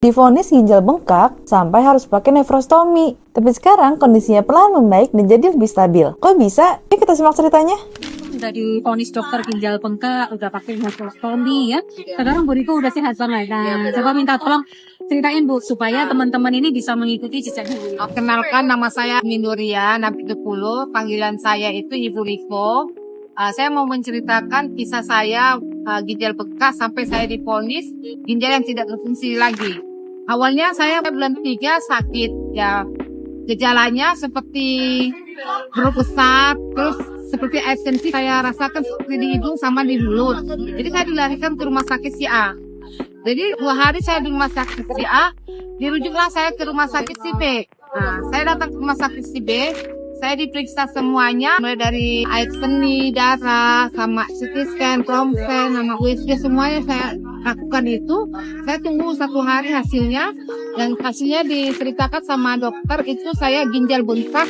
Divonis ginjal bengkak sampai harus pakai nefrostomi. Tapi sekarang kondisinya perlahan membaik dan jadi lebih stabil. Kok bisa? Yuk kita simak ceritanya. Udah divonis dokter ginjal bengkak, udah pakai nefrostomi ya. Sekarang Bu Riko udah sehat banget. Nah, coba minta tolong ceritain Bu supaya teman-teman ini bisa mengikuti jejaknya. Kenalkan, nama saya Minduria Nabi 10, panggilan saya itu Ibu Riko. Saya mau menceritakan kisah saya ginjal bengkak sampai saya divonis ginjal yang tidak berfungsi lagi. Awalnya saya bulan 3 sakit ya, gejalanya seperti perut besar, terus seperti air kencing saya rasakan seperti di hidung sama di mulut. Jadi saya dilarikan ke rumah sakit si A. Jadi 2 hari saya di rumah sakit si A, dirujuklah saya ke rumah sakit si B. Nah, saya datang ke rumah sakit si B, saya diperiksa semuanya, mulai dari air seni, darah, sama CT scan, trompen, sama USG, semuanya saya lakukan itu. Saya tunggu 1 hari hasilnya, dan hasilnya diceritakan sama dokter itu saya ginjal bengkak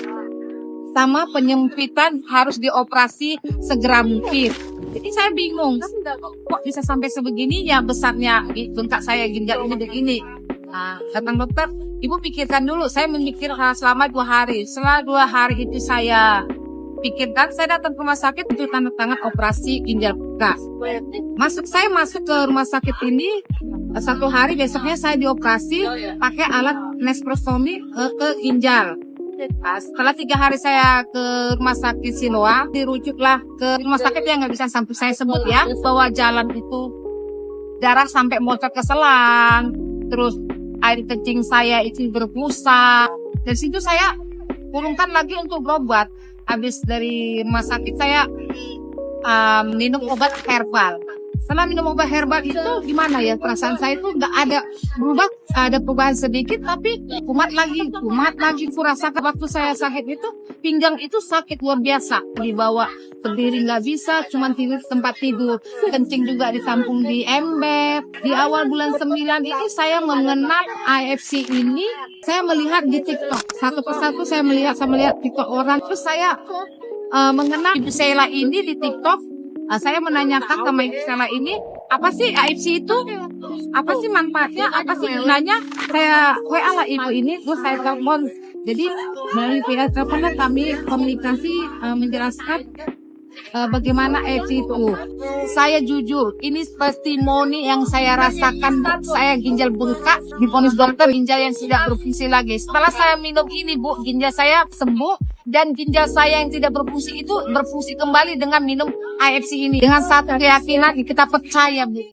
sama penyempitan, harus dioperasi segera mungkin. Jadi saya bingung, kok bisa sampai sebegininya besarnya bengkak saya ginjal ini begini. Nah, datang dokter, Ibu pikirkan dulu. Saya memikir selama 2 hari. Setelah 2 hari itu saya pikirkan, saya datang ke rumah sakit untuk tanda tangan operasi ginjal bengkak. Saya masuk ke rumah sakit ini 1 hari, besoknya saya dioperasi pakai alat nefrostomi ke ginjal. Nah, setelah 3 hari saya ke rumah sakit Siloam, dirujuklah ke rumah sakit yang nggak bisa sampai saya sebut ya, bahwa jalan itu darah sampai moncer ke selang, terus air kencing saya itu berbusa. Dari situ saya kurungkan lagi untuk berobat. Habis dari rumah sakit saya minum obat herbal. Setelah minum obat herbal itu gimana ya, perasaan saya itu nggak ada berubah, ada perubahan sedikit tapi kumat lagi. Kurasakan waktu saya sakit itu pinggang itu sakit luar biasa, dibawa berdiri nggak bisa, cuma tidur tempat tidur, kencing juga ditampung di ember. Di awal bulan 9 ini saya mengenal AFC ini, saya melihat di TikTok satu persatu, saya melihat TikTok orang, terus saya mengenal Ibu Sheila ini di TikTok. Saya menanyakan sama Ibu Sheila ini, apa sih AFC itu? Apa sih manfaatnya? Apa sih gunanya? Saya WA lah Ibu ini, terus saya telepon. Jadi melalui via telepon kami komunikasi menjelaskan bagaimana AFC itu. Saya jujur, ini testimoni yang saya rasakan. Saya ginjal bengkak, divonis dokter ginjal yang tidak berfungsi lagi. Setelah saya minum ini Bu, ginjal saya sembuh. Dan ginjal saya yang tidak berfungsi itu berfungsi kembali dengan minum AFC ini. Dengan satu keyakinan kita percaya Bu.